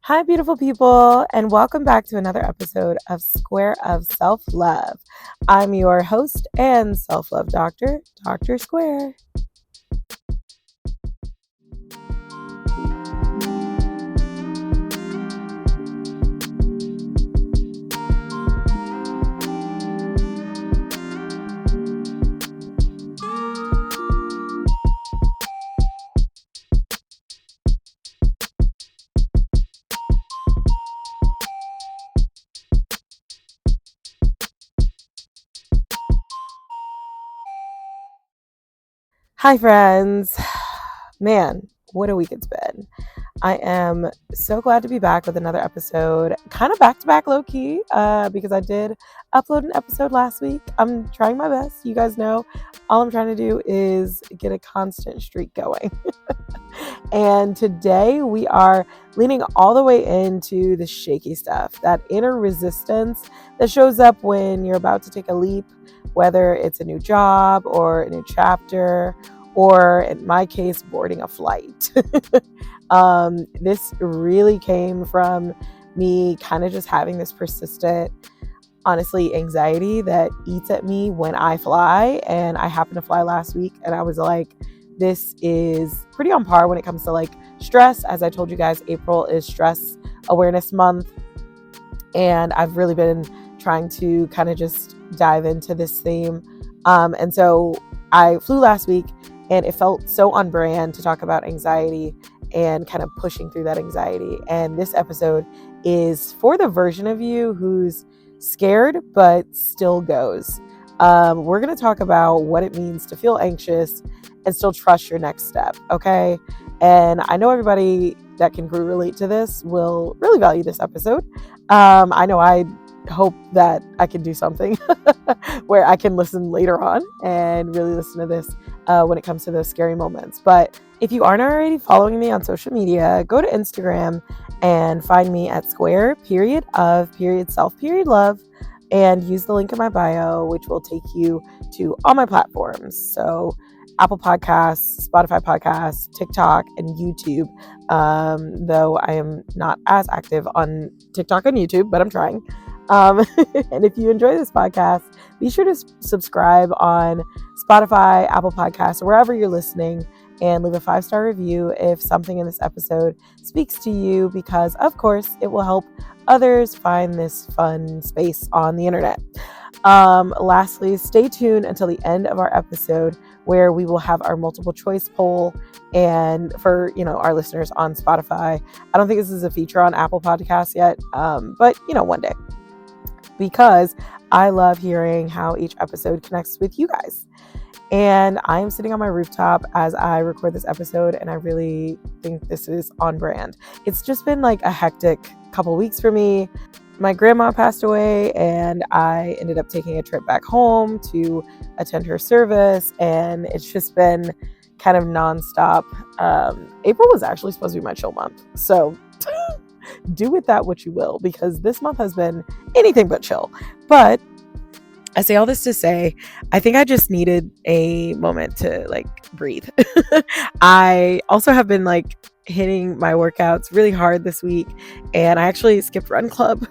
Hi, beautiful people, and welcome back to another episode of Square of Self Love. I'm your host and self love doctor, Dr. Square. Hi, friends. Man, what a week it's been. I am so glad to be back with another episode, kind of back to back low key, because I did upload an episode last week. I'm trying my best. You guys know all I'm trying to do is get a constant streak going. And today we are leaning all the way into the shaky stuff, that inner resistance that shows up when you're about to take a leap, whether it's a new job or a new chapter, or in my case, boarding a flight. This really came from me kind of just having this persistent, honestly, anxiety that eats at me when I fly. And I happened to fly last week, and I was like, this is pretty on par when it comes to like stress. As I told you guys, April is Stress Awareness Month, and I've really been trying to kind of just dive into this theme. And so I flew last week, and it felt so on brand to talk about anxiety and kind of pushing through that anxiety. And this episode is for the version of you who's scared but still goes. We're going to talk about what it means to feel anxious and still trust your next step, okay? And I know everybody that can relate to this will really value this episode. I know I hope that I can do something where I can listen later on and really listen to this when it comes to those scary moments. But if you aren't already following me on social media, go to Instagram and find me at square.of.self.love and use the link in my bio, which will take you to all my platforms. So Apple Podcasts, Spotify Podcasts, TikTok, and YouTube. Though I am not as active on TikTok and YouTube, but I'm trying. And if you enjoy this podcast, be sure to subscribe on Spotify, Apple Podcasts, or wherever you're listening, and leave a 5-star review if something in this episode speaks to you, because, of course, it will help others find this fun space on the internet. Lastly, stay tuned until the end of our episode, where we will have our multiple choice poll. And for our listeners on Spotify, I don't think this is a feature on Apple Podcasts yet, but one day, because I love hearing how each episode connects with you guys. And I am sitting on my rooftop as I record this episode, and I really think this is on brand. It's just been like a hectic couple weeks for me. My grandma passed away, and I ended up taking a trip back home to attend her service, and it's just been kind of nonstop. April was actually supposed to be my chill month, so do with that what you will, because this month has been anything but chill. But I say all this to say, I think I just needed a moment to like breathe. I also have been like hitting my workouts really hard this week, and I actually skipped run club.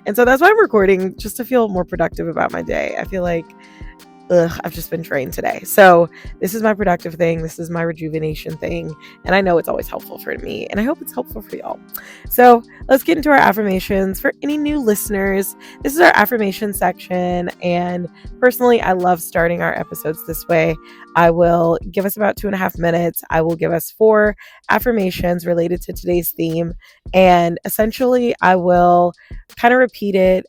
And so that's why I'm recording, just to feel more productive about my day. I feel like I've just been drained today. So this is my productive thing. This is my rejuvenation thing. And I know it's always helpful for me, and I hope it's helpful for y'all. So let's get into our affirmations. For any new listeners, this is our affirmation section. And personally, I love starting our episodes this way. I will give us about 2.5 minutes. I will give us 4 affirmations related to today's theme. And essentially, I will kind of repeat it.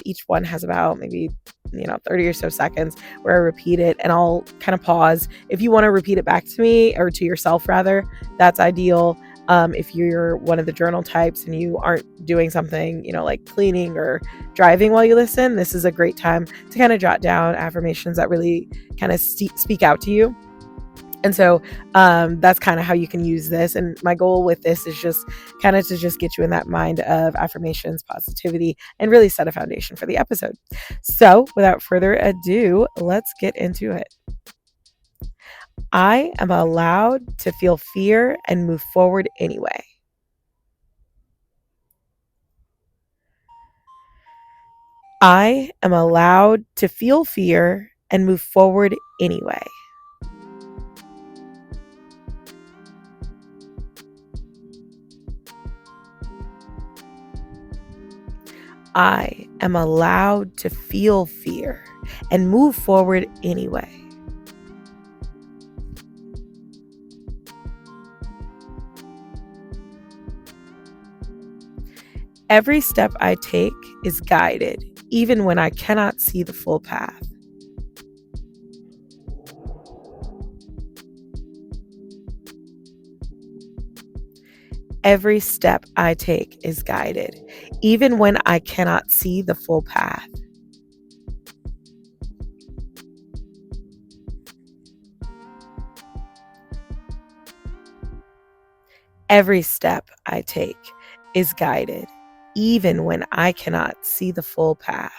Each one has about maybe 30 or so seconds where I repeat it, and I'll kind of pause. If you want to repeat it back to me, or to yourself rather, that's ideal. If you're one of the journal types and you aren't doing something, like cleaning or driving while you listen, this is a great time to kind of jot down affirmations that really kind of speak out to you. And so that's kind of how you can use this. And my goal with this is just kind of to just get you in that mind of affirmations, positivity, and really set a foundation for the episode. So without further ado, let's get into it. I am allowed to feel fear and move forward anyway. I am allowed to feel fear and move forward anyway. I am allowed to feel fear and move forward anyway. Every step I take is guided, even when I cannot see the full path. Every step I take is guided, even when I cannot see the full path. Every step I take is guided, even when I cannot see the full path.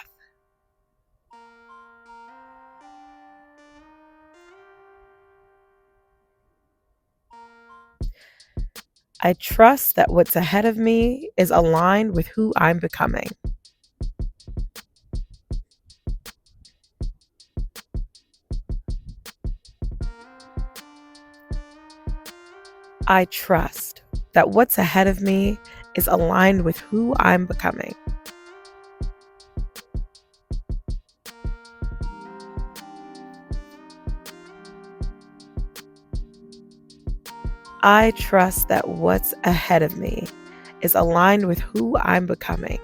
I trust that what's ahead of me is aligned with who I'm becoming. I trust that what's ahead of me is aligned with who I'm becoming. I trust that what's ahead of me is aligned with who I'm becoming.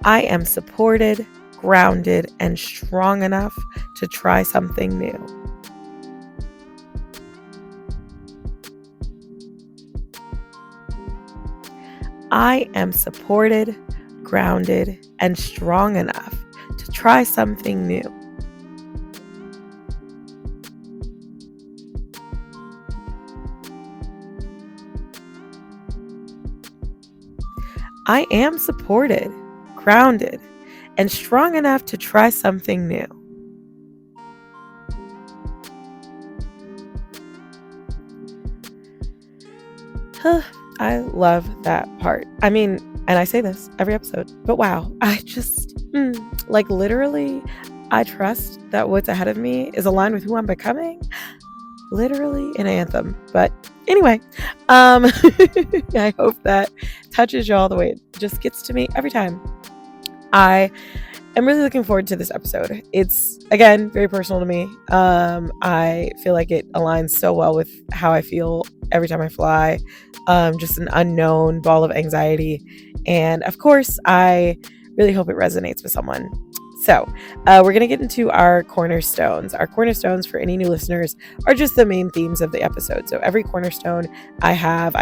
I am supported, grounded, and strong enough to try something new. I am supported, grounded, and strong enough to try something new. I am supported, grounded, and strong enough to try something new. I love that part. I mean, and I say this every episode, but wow, I just, like literally, I trust that what's ahead of me is aligned with who I'm becoming. Literally an anthem. But anyway, I hope that touches y'all the way it just gets to me every time. I am really looking forward to this episode. It's, again, very personal to me. I feel like it aligns so well with how I feel every time I fly. Just an unknown ball of anxiety. And of course, I really hope it resonates with someone. So we're going to get into our cornerstones. Our cornerstones, for any new listeners, are just the main themes of the episode. So every cornerstone I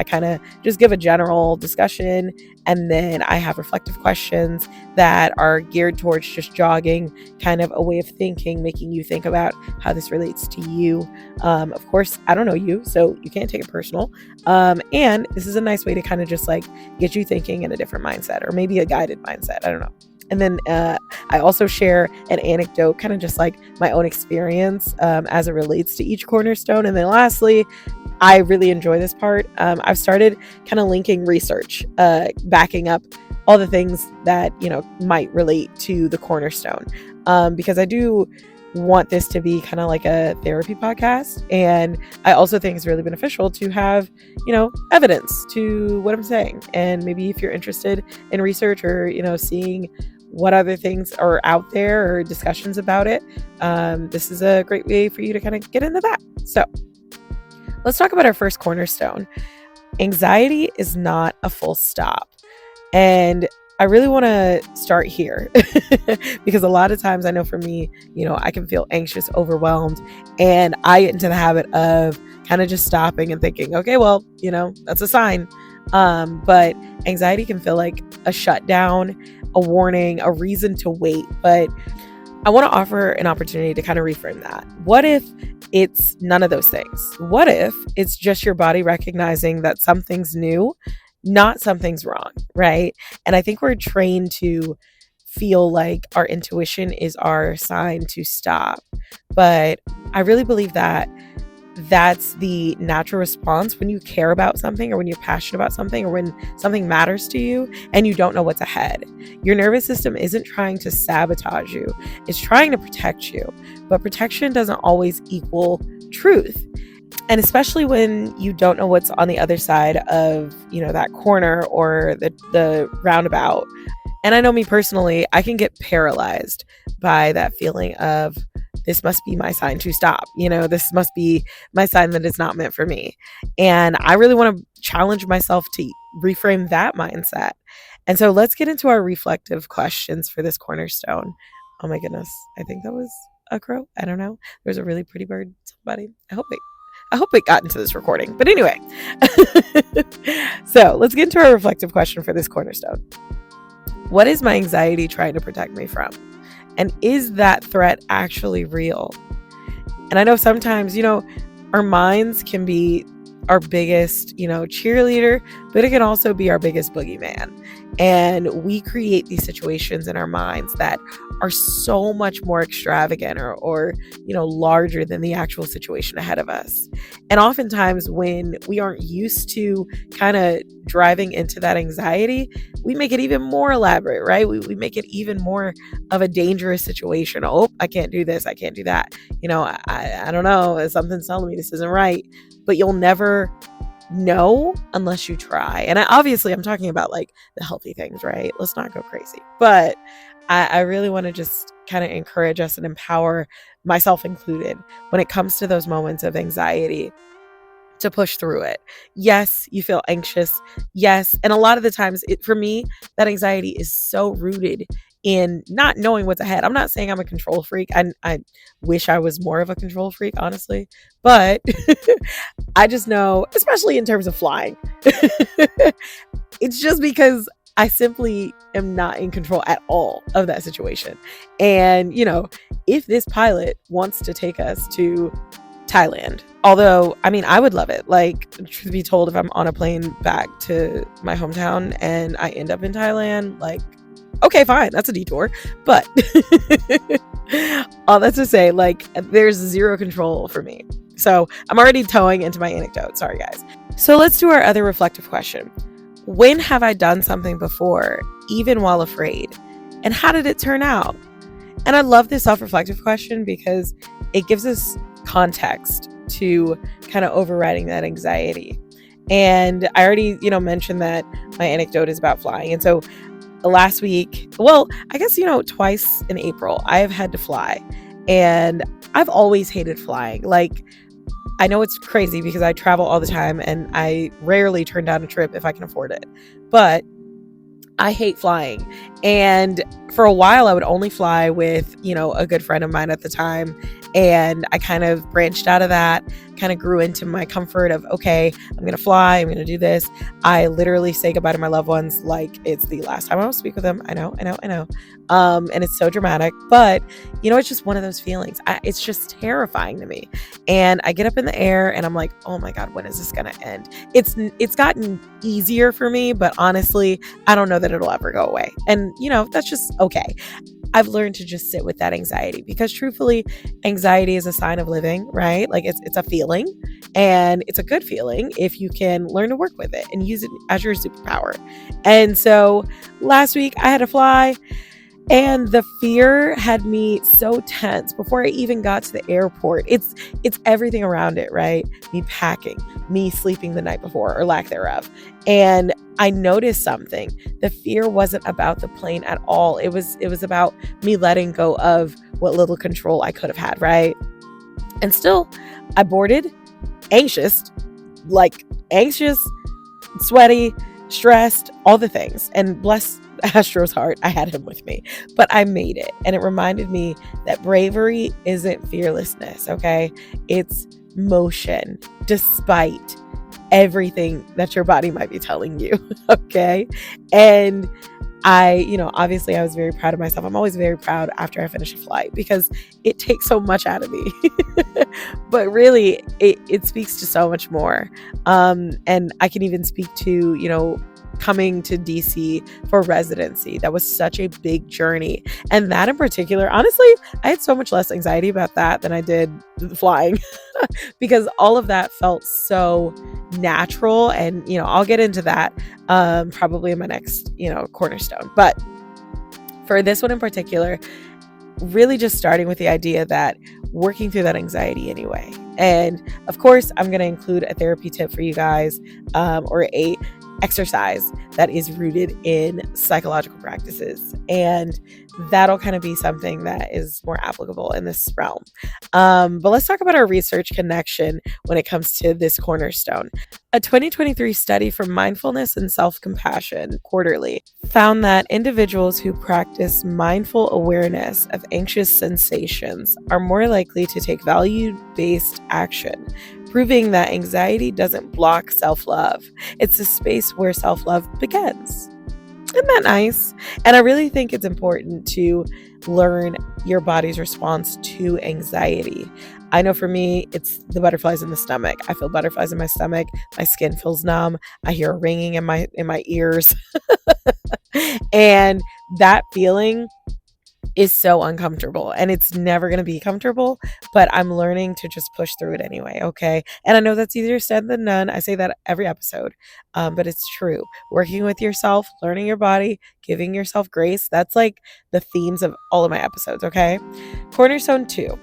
kind of just give a general discussion, and then I have reflective questions that are geared towards just jogging kind of a way of thinking, making you think about how this relates to you. Of course, I don't know you, so you can't take it personal. And this is a nice way to kind of just like get you thinking in a different mindset, or maybe a guided mindset. I don't know. And then I also share an anecdote, kind of just like my own experience as it relates to each cornerstone. And then lastly, I really enjoy this part. I've started kind of linking research, backing up all the things that, might relate to the cornerstone. Because I do want this to be kind of like a therapy podcast. And I also think it's really beneficial to have, evidence to what I'm saying. And maybe if you're interested in research or, seeing what other things are out there or discussions about it, this is a great way for you to kind of get into that. So let's talk about our first cornerstone. Anxiety is not a full stop. And I really want to start here because a lot of times I know for me, I can feel anxious, overwhelmed, and I get into the habit of kind of just stopping and thinking, okay, well, that's a sign. But anxiety can feel like a shutdown, a warning, a reason to wait. But I want to offer an opportunity to kind of reframe that. What if it's none of those things? What if it's just your body recognizing that something's new, not something's wrong, right? And I think we're trained to feel like our intuition is our sign to stop. But I really believe that that's the natural response when you care about something, or when you're passionate about something, or when something matters to you and you don't know what's ahead. Your nervous system isn't trying to sabotage you, it's trying to protect you. But protection doesn't always equal truth. And especially when you don't know what's on the other side of, that corner or the roundabout. And I know me personally, I can get paralyzed by that feeling of, this must be my sign to stop. This must be my sign that it's not meant for me. And I really want to challenge myself to reframe that mindset. And so let's get into our reflective questions for this cornerstone. Oh my goodness. I think that was a crow. I don't know. There's a really pretty bird. Somebody. I hope it got into this recording. But anyway. So let's get into our reflective question for this cornerstone. What is my anxiety trying to protect me from? And is that threat actually real? And I know sometimes, our minds can be our biggest, cheerleader, but it can also be our biggest boogeyman. And we create these situations in our minds that are so much more extravagant or larger than the actual situation ahead of us. And oftentimes when we aren't used to kind of driving into that anxiety, we make it even more elaborate, right? We make it even more of a dangerous situation. Oh, I can't do this. I can't do that. I don't know. Something's telling me this isn't right. But you'll never know unless you try. And I'm talking about like the healthy things, right? Let's not go crazy. But I really want to just kind of encourage us and empower myself included when it comes to those moments of anxiety to push through it. Yes, you feel anxious. Yes. And a lot of the times for me, that anxiety is so rooted in not knowing what's ahead. I'm not saying I'm a control freak. I wish I was more of a control freak, honestly. But I just know, especially in terms of flying, it's just because I simply am not in control at all of that situation. And, if this pilot wants to take us to Thailand, although, I would love it. Like, truth be told, if I'm on a plane back to my hometown and I end up in Thailand, like, okay, fine, that's a detour. But all that's to say, like, there's zero control for me. So I'm already towing into my anecdote. Sorry, guys. So let's do our other reflective question. When have I done something before, even while afraid? And how did it turn out? And I love this self-reflective question because it gives us context to kind of overriding that anxiety. And I already, mentioned that my anecdote is about flying. And so last week, I guess, twice in April, I have had to fly. And I've always hated flying. Like, I know it's crazy because I travel all the time and I rarely turn down a trip if I can afford it. But I hate flying. And for a while, I would only fly with, a good friend of mine at the time. And I kind of branched out of that, kind of grew into my comfort of, okay, I'm going to fly. I'm going to do this. I literally say goodbye to my loved ones like it's the last time I will speak with them. I know. And it's so dramatic. But, it's just one of those feelings. It's just terrifying to me. And I get up in the air and I'm like, oh my God, when is this going to end? It's gotten easier for me, but honestly, I don't know that it'll ever go away. And, that's just okay. I've learned to just sit with that anxiety because truthfully, anxiety is a sign of living, right? Like it's a feeling and it's a good feeling if you can learn to work with it and use it as your superpower. And so last week I had to fly and the fear had me so tense before I even got to the airport. It's everything around it, right? Me packing, me sleeping the night before or lack thereof. And I noticed something. The fear wasn't about the plane at all. It was about me letting go of what little control I could have had, right? And still, I boarded anxious, sweaty, stressed, all the things. And bless Astro's heart, I had him with me. But I made it. And it reminded me that bravery isn't fearlessness, okay? It's motion despite everything that your body might be telling you. Okay. And obviously I was very proud of myself. I'm always very proud after I finish a flight because it takes so much out of me, but really it speaks to so much more. And I can even speak to, coming to DC for residency. That was such a big journey. And that in particular, honestly, I had so much less anxiety about that than I did flying because all of that felt so natural. And, I'll get into that probably in my next, cornerstone. But for this one in particular, really just starting with the idea that working through that anxiety anyway. And of course, I'm going to include a therapy tip for you guys, or a exercise that is rooted in psychological practices. And that'll kind of be something that is more applicable in this realm. But let's talk about our research connection when it comes to this cornerstone. A 2023 study from Mindfulness and Self-Compassion Quarterly found that individuals who practice mindful awareness of anxious sensations are more likely to take value-based action, proving that anxiety doesn't block self-love. It's the space where self-love begins. Isn't that nice? And I really think it's important to learn your body's response to anxiety. I know for me, it's the butterflies in the stomach. I feel butterflies in my stomach. My skin feels numb. I hear a ringing in my ears. And that feeling is so uncomfortable, and it's never going to be comfortable, but I'm learning to just push through it anyway. Okay. And I know that's easier said than done. I say that every episode, but it's true. Working with yourself, learning your body, giving yourself grace. That's like the themes of all of my episodes. Okay. Cornerstone 2,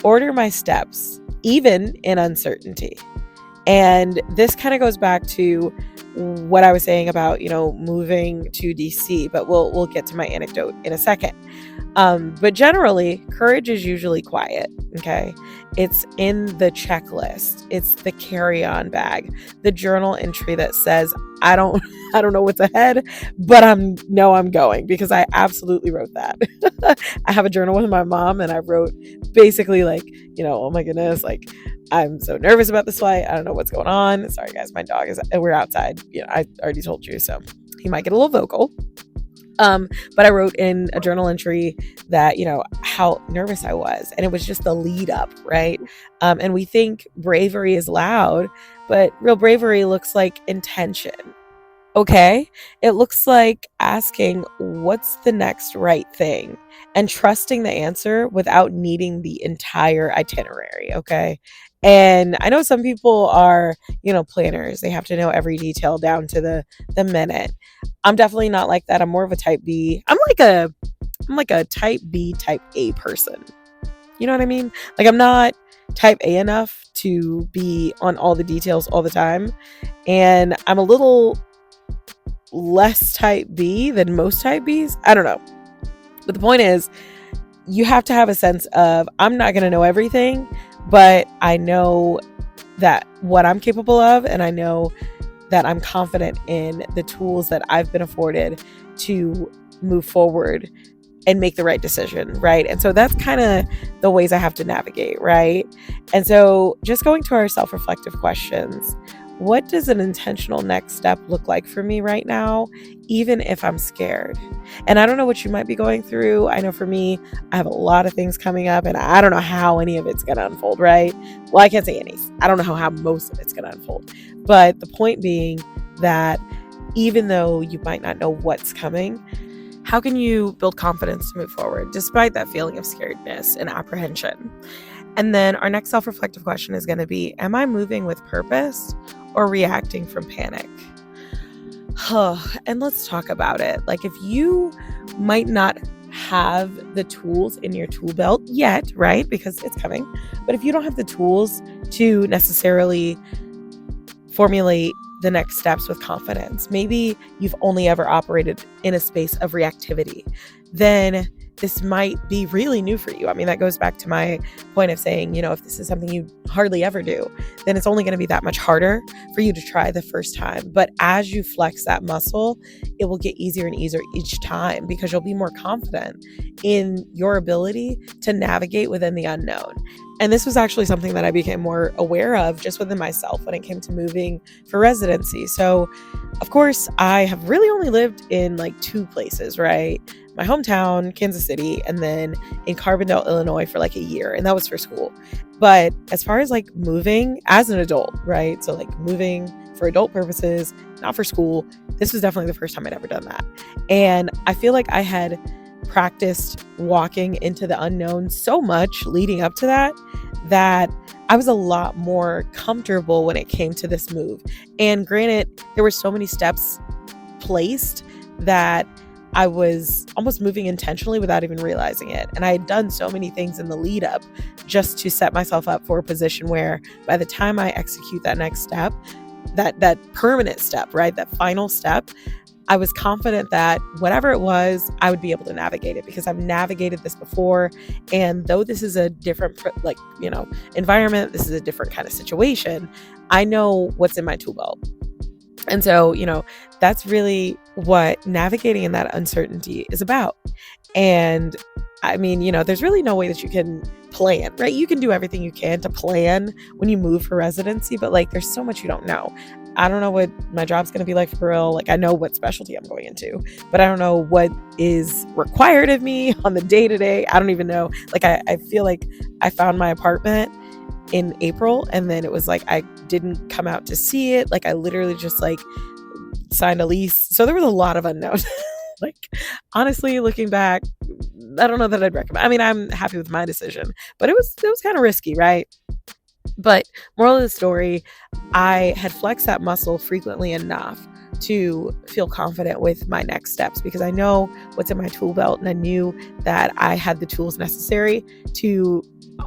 order my steps, even in uncertainty. And this kind of goes back to what I was saying about, moving to DC, but we'll get to my anecdote in a second. But generally, courage is usually quiet. Okay. It's in the checklist. It's the carry-on bag, the journal entry that says, I don't know what's ahead, but I'm going, because I absolutely wrote that. I have a journal with my mom, and I wrote basically like, oh my goodness, like, I'm so nervous about this flight. I don't know what's going on. Sorry guys, my dog we're outside. I already told you, so he might get a little vocal. But I wrote in a journal entry that, how nervous I was. And it was just the lead up, right? And we think bravery is loud, but real bravery looks like intention. Okay. It looks like asking, what's the next right thing? And trusting the answer without needing the entire itinerary. Okay. And I know some people are, planners. They have to know every detail down to the minute. I'm definitely not like that. I'm more of a type B. I'm like a type B, type A person. You know what I mean? Like, I'm not type A enough to be on all the details all the time. And I'm a little less type B than most type Bs. I don't know. But the point is, you have to have a sense of, I'm not going to know everything, but I know that what I'm capable of, and I know that I'm confident in the tools that I've been afforded to move forward and make the right decision, right? And so that's kind of the ways I have to navigate, right? And so just going to our self-reflective questions. What does an intentional next step look like for me right now, even if I'm scared? And I don't know what you might be going through. I know for me, I have a lot of things coming up, and I don't know how any of it's going to unfold, right? Well, I can't say any. I don't know how most of it's going to unfold. But the point being that even though you might not know what's coming, how can you build confidence to move forward despite that feeling of scaredness and apprehension? And then our next self-reflective question is going to be, am I moving with purpose or reacting from panic? And let's talk about it. Like, if you might not have the tools in your tool belt yet, right? Because it's coming. But if you don't have the tools to necessarily formulate the next steps with confidence, maybe you've only ever operated in a space of reactivity, then this might be really new for you. I mean, that goes back to my point of saying, if this is something you hardly ever do, then it's only going to be that much harder for you to try the first time. But as you flex that muscle, it will get easier and easier each time, because you'll be more confident in your ability to navigate within the unknown. And this was actually something that I became more aware of just within myself when it came to moving for residency. So, of course, I have really only lived in like 2 places, right? My hometown, Kansas City, and then in Carbondale, Illinois for like a year. And that was for school. But as far as like moving as an adult, right? So like moving for adult purposes, not for school, this was definitely the first time I'd ever done that. And I feel like I had practiced walking into the unknown so much leading up to that, that I was a lot more comfortable when it came to this move. And granted, there were so many steps placed that I was almost moving intentionally without even realizing it. And I had done so many things in the lead up just to set myself up for a position where by the time I execute that next step, that permanent step, right? That final step, I was confident that whatever it was, I would be able to navigate it because I've navigated this before. And though this is a different, environment, this is a different kind of situation, I know what's in my tool belt. And so, that's really what navigating in that uncertainty is about. And I mean, there's really no way that you can plan, right? You can do everything you can to plan when you move for residency, but there's so much you don't know. I don't know what my job's going to be like for real. I know what specialty I'm going into, but I don't know what is required of me on the day to day. I don't even know. I feel like I found my apartment in April and then it was I didn't come out to see it. I literally just signed a lease. So there was a lot of unknowns. Honestly, looking back, I don't know that I'd recommend. I mean, I'm happy with my decision, but it was kind of risky, right? But moral of the story, I had flexed that muscle frequently enough to feel confident with my next steps because I know what's in my tool belt and I knew that I had the tools necessary to,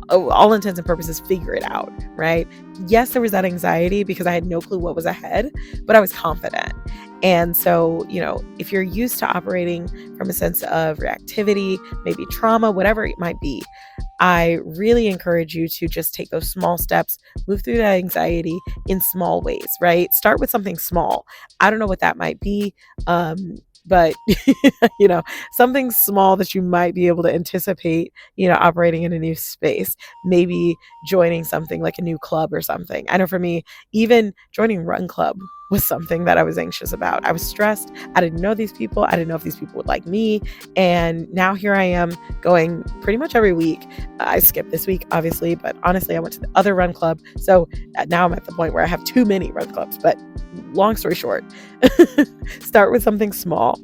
all intents and purposes, figure it out, right? Yes, there was that anxiety because I had no clue what was ahead, but I was confident. And so, if you're used to operating from a sense of reactivity, maybe trauma, whatever it might be, I really encourage you to just take those small steps, move through that anxiety in small ways, right? Start with something small. I don't know what that might be, but something small that you might be able to anticipate, operating in a new space, maybe joining something like a new club or something. I know for me, even joining Run Club was something that I was anxious about. I was stressed. I didn't know these people. I didn't know if these people would like me. And now here I am going pretty much every week. I skipped this week, obviously, but honestly, I went to the other Run Club. So now I'm at the point where I have too many Run Clubs, but long story short, start with something small.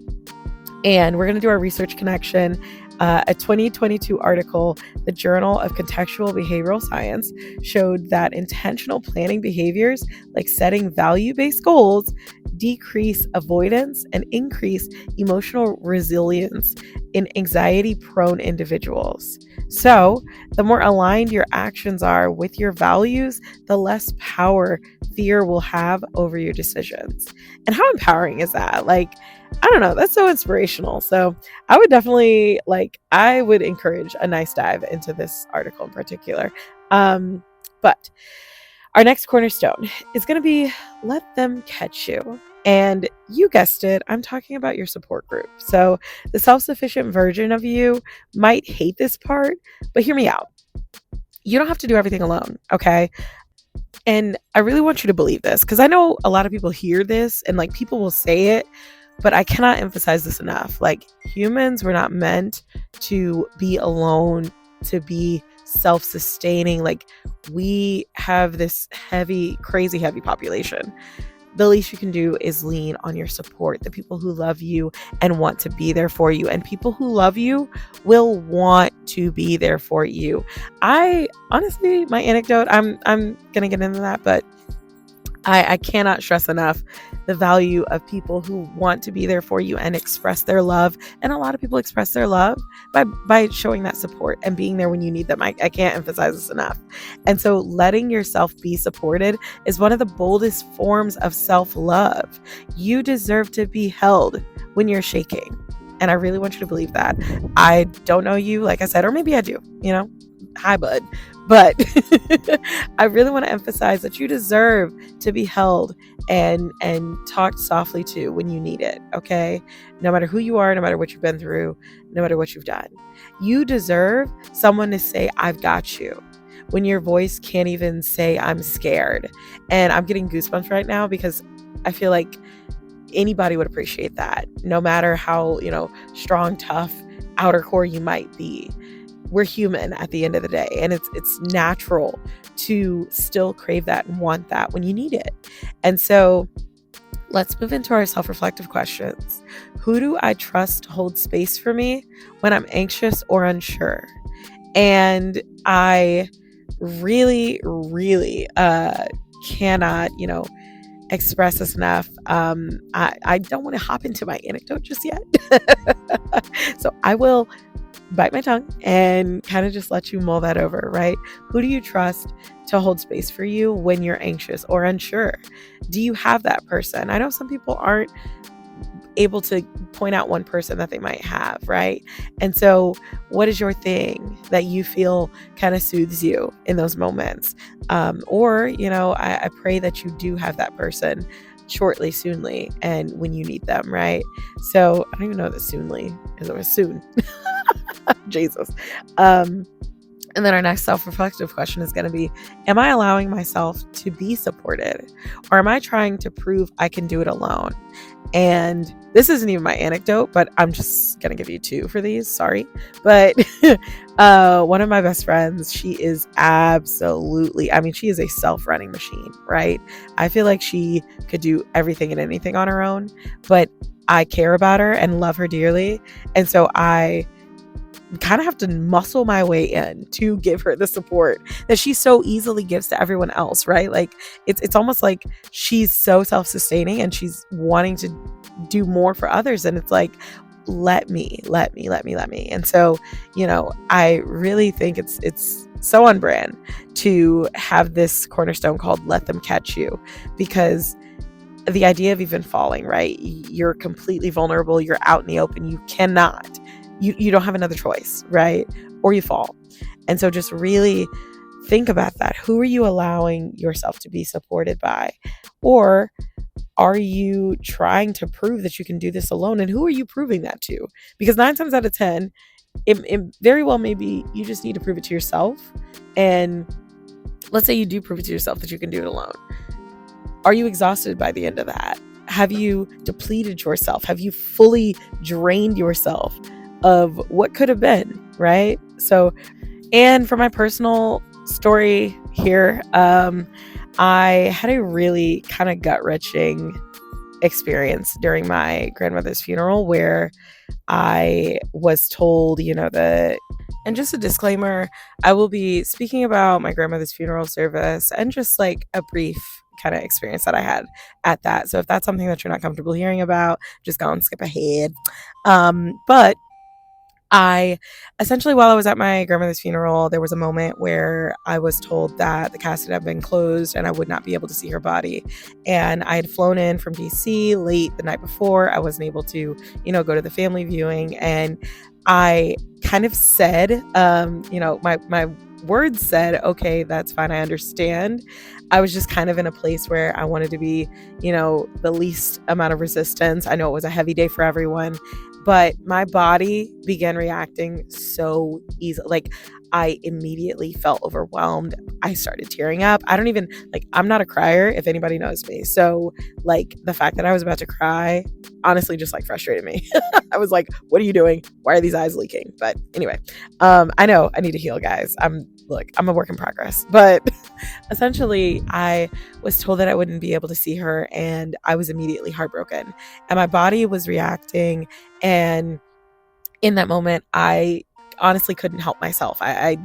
And we're going to do our research connection. A 2022 article, the Journal of Contextual Behavioral Science, showed that intentional planning behaviors like setting value-based goals decrease avoidance and increase emotional resilience in anxiety-prone individuals. So, the more aligned your actions are with your values, the less power fear will have over your decisions. And how empowering is that? I don't know, that's so inspirational. So I would definitely I would encourage a nice dive into this article in particular. But our next cornerstone is going to be let them catch you. And you guessed it, I'm talking about your support group. So the self-sufficient version of you might hate this part, but hear me out. You don't have to do everything alone, okay? And I really want you to believe this because I know a lot of people hear this and people will say it, but I cannot emphasize this enough. Humans were not meant to be alone, to be self-sustaining. We have this crazy heavy population. The least you can do is lean on your support, the people who love you and want to be there for you. And people who love you will want to be there for you. I honestly, my anecdote, I'm going to get into that, but I cannot stress enough the value of people who want to be there for you and express their love. And a lot of people express their love by showing that support and being there when you need them. I can't emphasize this enough. And so letting yourself be supported is one of the boldest forms of self-love. You deserve to be held when you're shaking. And I really want you to believe that. I don't know you, like I said, or maybe I do, hi, bud. But I really want to emphasize that you deserve to be held and talked softly to when you need it, okay? No matter who you are, no matter what you've been through, no matter what you've done. You deserve someone to say, I've got you, when your voice can't even say, I'm scared. And I'm getting goosebumps right now because I feel like anybody would appreciate that, no matter how, strong, tough, outer core you might be. We're human at the end of the day, and it's natural to still crave that and want that when you need it. And so let's move into our self-reflective questions. Who do I trust to hold space for me when I'm anxious or unsure? And I really cannot, express this enough. I don't want to hop into my anecdote just yet. So I will bite my tongue and kind of just let you mull that over, right? Who do you trust to hold space for you when you're anxious or unsure? Do you have that person? I know some people aren't able to point out one person that they might have, right? And so what is your thing that you feel kind of soothes you in those moments? Or, I pray that you do have that person shortly, soonly, and when you need them, right? So I don't even know what the soonly is, or soon. Jesus. And then our next self-reflective question is going to be, am I allowing myself to be supported? Or am I trying to prove I can do it alone? And this isn't even my anecdote, but I'm just going to give you two for these. Sorry. But one of my best friends, she is she is a self-running machine, right? I feel like she could do everything and anything on her own, but I care about her and love her dearly. And so I kind of have to muscle my way in to give her the support that she so easily gives to everyone else, right? Like it's almost like she's so self-sustaining and she's wanting to do more for others, and it's like, let me. And so, I really think it's so on brand to have this cornerstone called Let Them Catch You, because the idea of even falling, right? You're completely vulnerable, you're out in the open, you don't have another choice, right? Or you fall. And so just really think about that. Who are you allowing yourself to be supported by? Or are you trying to prove that you can do this alone? And who are you proving that to? Because 9 times out of 10, it very well maybe you just need to prove it to yourself. And let's say you do prove it to yourself that you can do it alone. Are you exhausted by the end of that? Have you depleted yourself? Have you fully drained yourself of what could have been, right? So, and for my personal story here, I had a really kind of gut-wrenching experience during my grandmother's funeral where I was told, and just a disclaimer, I will be speaking about my grandmother's funeral service and just like a brief kind of experience that I had at that. So if that's something that you're not comfortable hearing about, just go and skip ahead. But I essentially, while I was at my grandmother's funeral, there was a moment where I was told that the casket had been closed and I would not be able to see her body. And I had flown in from DC late the night before. I wasn't able to, go to the family viewing. And I kind of said, my words said, okay, that's fine, I understand. I was just kind of in a place where I wanted to be, the least amount of resistance. I know it was a heavy day for everyone, but my body began reacting so easily. Like I immediately felt overwhelmed. I started tearing up. I'm not a crier, if anybody knows me. So like the fact that I was about to cry, honestly, just like frustrated me. I was like, what are you doing? Why are these eyes leaking? But anyway, I know I need to heal, guys. I'm a work in progress, but essentially I was told that I wouldn't be able to see her, and I was immediately heartbroken, and my body was reacting. And in that moment, I honestly couldn't help myself. I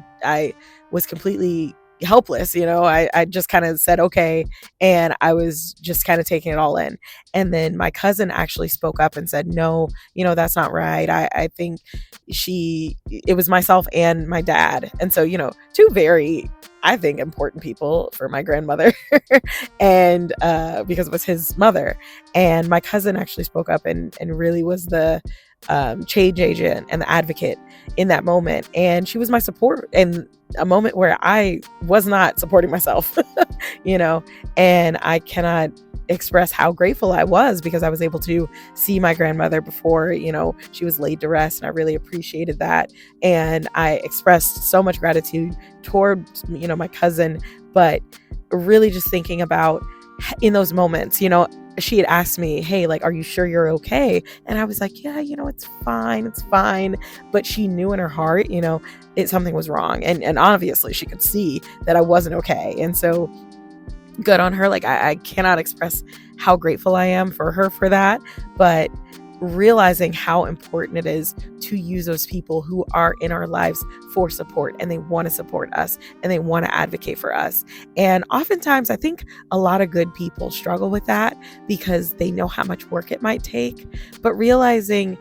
was completely helpless. I just kind of said, okay. And I was just kind of taking it all in. And then my cousin actually spoke up and said, no, that's not right. I think it was myself and my dad. And so, two very, I think, important people for my grandmother and because it was his mother. And my cousin actually spoke up and really was the change agent and the advocate in that moment. And she was my support in a moment where I was not supporting myself, and I cannot express how grateful I was, because I was able to see my grandmother before, she was laid to rest, and I really appreciated that. And I expressed so much gratitude toward, my cousin, but really just thinking about in those moments, she had asked me, hey, like, are you sure you're okay? And I was like, yeah, it's fine. But she knew in her heart, something was wrong. And obviously she could see that I wasn't okay. And so good on her. Like I cannot express how grateful I am for her for that. But realizing how important it is to use those people who are in our lives for support, and they want to support us and they want to advocate for us. And oftentimes I think a lot of good people struggle with that because they know how much work it might take, but realizing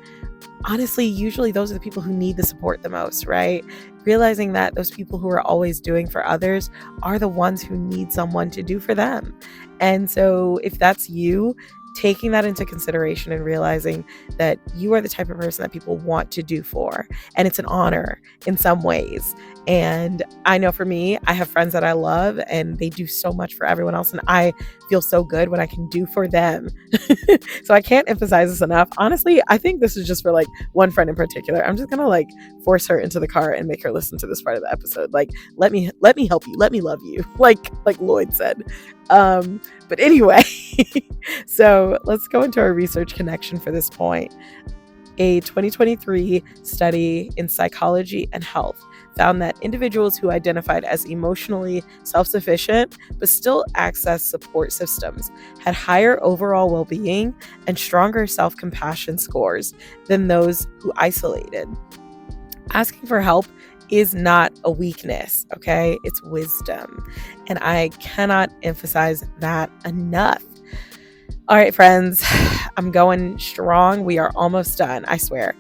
honestly, usually those are the people who need the support the most, right? Realizing that those people who are always doing for others are the ones who need someone to do for them. And so if that's you, taking that into consideration and realizing that you are the type of person that people want to do for, and it's an honor in some ways. And I know for me, I have friends that I love and they do so much for everyone else, and I feel so good when I can do for them. So I can't emphasize this enough. Honestly, I think this is just for like one friend in particular. I'm just gonna like force her into the car and make her listen to this part of the episode. Like, let me help you, let me love you, like Lloyd said. But anyway, so let's go into our research connection for this point. A 2023 study in Psychology and Health found that individuals who identified as emotionally self-sufficient but still accessed support systems had higher overall well-being and stronger self-compassion scores than those who isolated. Asking for help is not a weakness, okay? It's wisdom. And I cannot emphasize that enough. All right, friends, I'm going strong. We are almost done, I swear.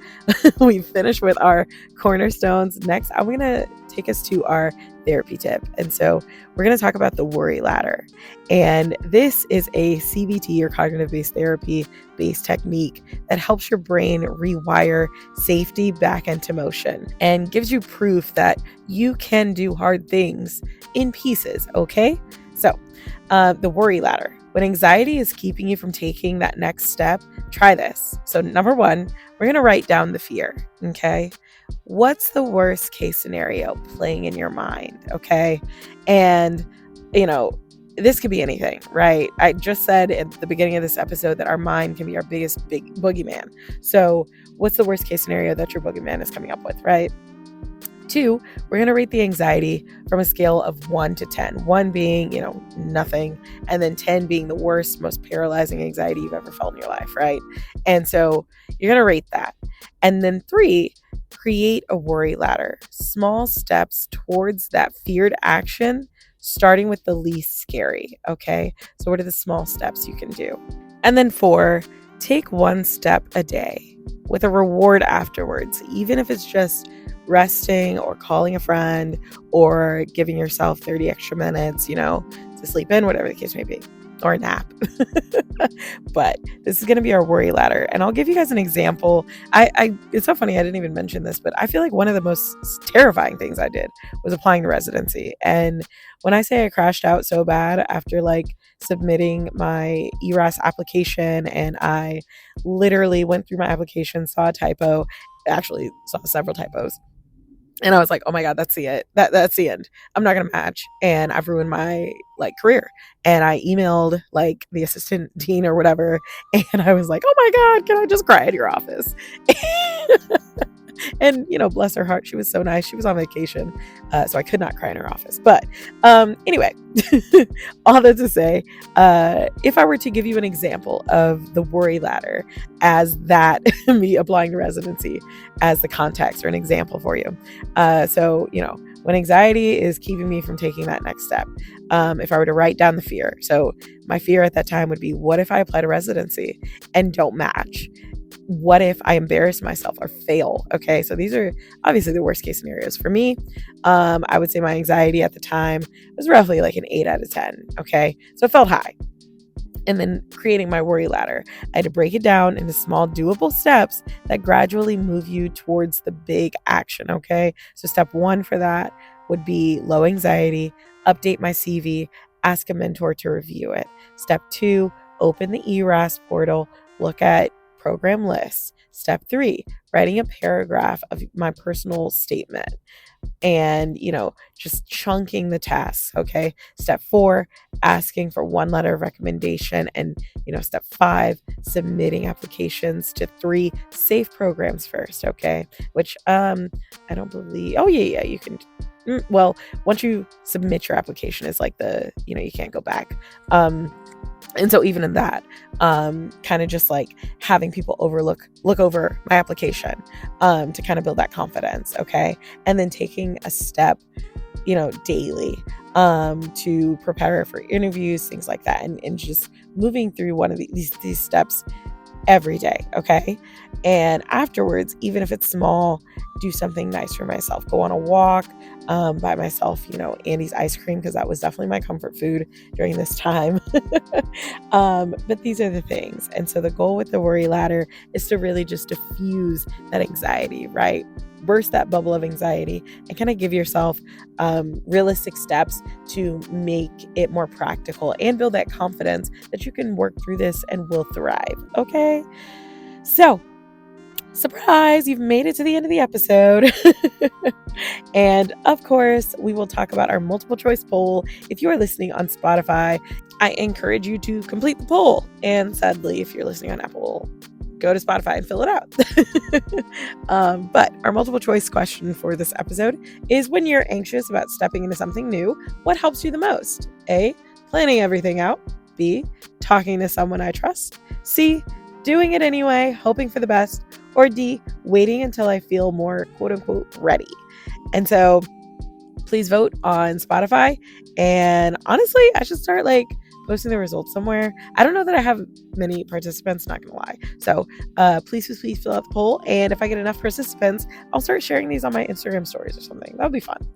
We've finished with our cornerstones. Next, I'm going to take us to our therapy tip. And so we're going to talk about the worry ladder. And this is a CBT, or cognitive-based therapy-based technique that helps your brain rewire safety back into motion and gives you proof that you can do hard things in pieces, okay? So the worry ladder. When anxiety is keeping you from taking that next step, try this. So number one, we're going to write down the fear, okay? What's the worst case scenario playing in your mind, okay? And, this could be anything, right? I just said at the beginning of this episode that our mind can be our biggest big boogeyman. So what's the worst case scenario that your boogeyman is coming up with, right? 2, we're going to rate the anxiety from a scale of 1 to 10. 1 being, nothing. And then 10 being the worst, most paralyzing anxiety you've ever felt in your life, right? And so you're going to rate that. And then 3, create a worry ladder. Small steps towards that feared action, starting with the least scary, okay? So what are the small steps you can do? And then 4, take one step a day with a reward afterwards, even if it's just resting or calling a friend or giving yourself 30 extra minutes, to sleep in, whatever the case may be, or a nap. But this is going to be our worry ladder. And I'll give you guys an example. It's so funny, I didn't even mention this, but I feel like one of the most terrifying things I did was applying to residency. And when I say I crashed out so bad after submitting my ERAS application, and I literally went through my application, saw a typo, actually saw several typos. And I was like, oh my God, that's the end. That's the end. I'm not going to match. And I've ruined my career. And I emailed the assistant dean or whatever. And I was like, oh my God, can I just cry at your office? And, bless her heart, she was so nice. She was on vacation. So I could not cry in her office. But anyway, all that to say, if I were to give you an example of the worry ladder as that, me applying to residency as the context or an example for you. So, when anxiety is keeping me from taking that next step, if I were to write down the fear. So my fear at that time would be, what if I apply to residency and don't match? What if I embarrass myself or fail? Okay, so these are obviously the worst case scenarios for me. I would say my anxiety at the time was roughly an 8 out of 10. Okay, so it felt high. And then creating my worry ladder, I had to break it down into small doable steps that gradually move you towards the big action. Okay, so step 1 for that would be low anxiety, update my CV, ask a mentor to review it. Step 2, open the ERAS portal, look at program lists. Step 3, writing a paragraph of my personal statement, and just chunking the tasks. Okay, step 4, asking for one letter of recommendation, and step 5, submitting applications to 3 safe programs first. Okay, which I don't believe, oh yeah, you can, well, once you submit your application, is like the, you can't go back. And so even in that, kind of just like having people look over my application, to kind of build that confidence. Okay. And then taking a step, daily, to prepare for interviews, things like that. And just moving through one of these steps every day. Okay. And afterwards, even if it's small, do something nice for myself. Go on a walk, buy myself, Andy's ice cream, because that was definitely my comfort food during this time. But these are the things. And so the goal with the worry ladder is to really just diffuse that anxiety, right? Burst that bubble of anxiety and kind of give yourself realistic steps to make it more practical and build that confidence that you can work through this and will thrive. Okay. So, surprise, you've made it to the end of the episode. And of course, we will talk about our multiple choice poll. If you are listening on Spotify, I encourage you to complete the poll. And sadly, if you're listening on Apple, go to Spotify and fill it out. But our multiple choice question for this episode is: when you're anxious about stepping into something new, what helps you the most? A, planning everything out. B, talking to someone I trust. C, doing it anyway, hoping for the best. Or D, waiting until I feel more quote unquote ready. And so please vote on Spotify. And honestly, I should start posting the results somewhere. I don't know that I have many participants, not gonna lie. So please fill out the poll. And if I get enough participants, I'll start sharing these on my Instagram stories or something. That'll be fun.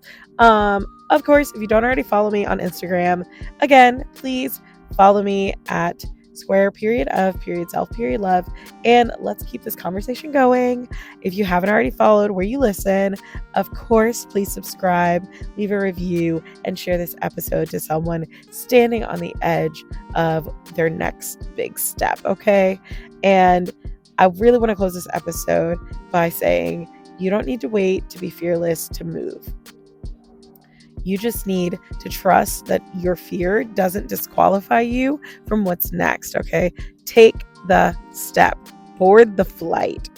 Of course, if you don't already follow me on Instagram, again, please follow me at _of_self_love, and let's keep this conversation going. If you haven't already followed where you listen, of course, please subscribe, leave a review, and share this episode to someone standing on the edge of their next big step. Okay. And I really want to close this episode by saying you don't need to wait to be fearless to move. You just need to trust that your fear doesn't disqualify you from what's next, okay? Take the step. Board the flight.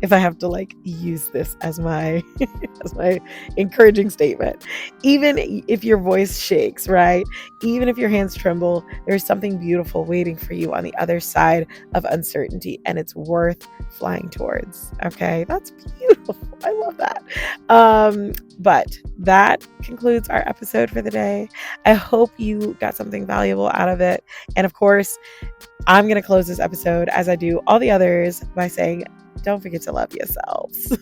If I have to use this as my as my encouraging statement. Even if your voice shakes, right? Even if your hands tremble, there's something beautiful waiting for you on the other side of uncertainty, and it's worth flying towards. Okay, that's beautiful. I love that. But that concludes our episode for the day. I hope you got something valuable out of it. And of course, I'm going to close this episode, as I do all the others, by saying, don't forget to love yourselves.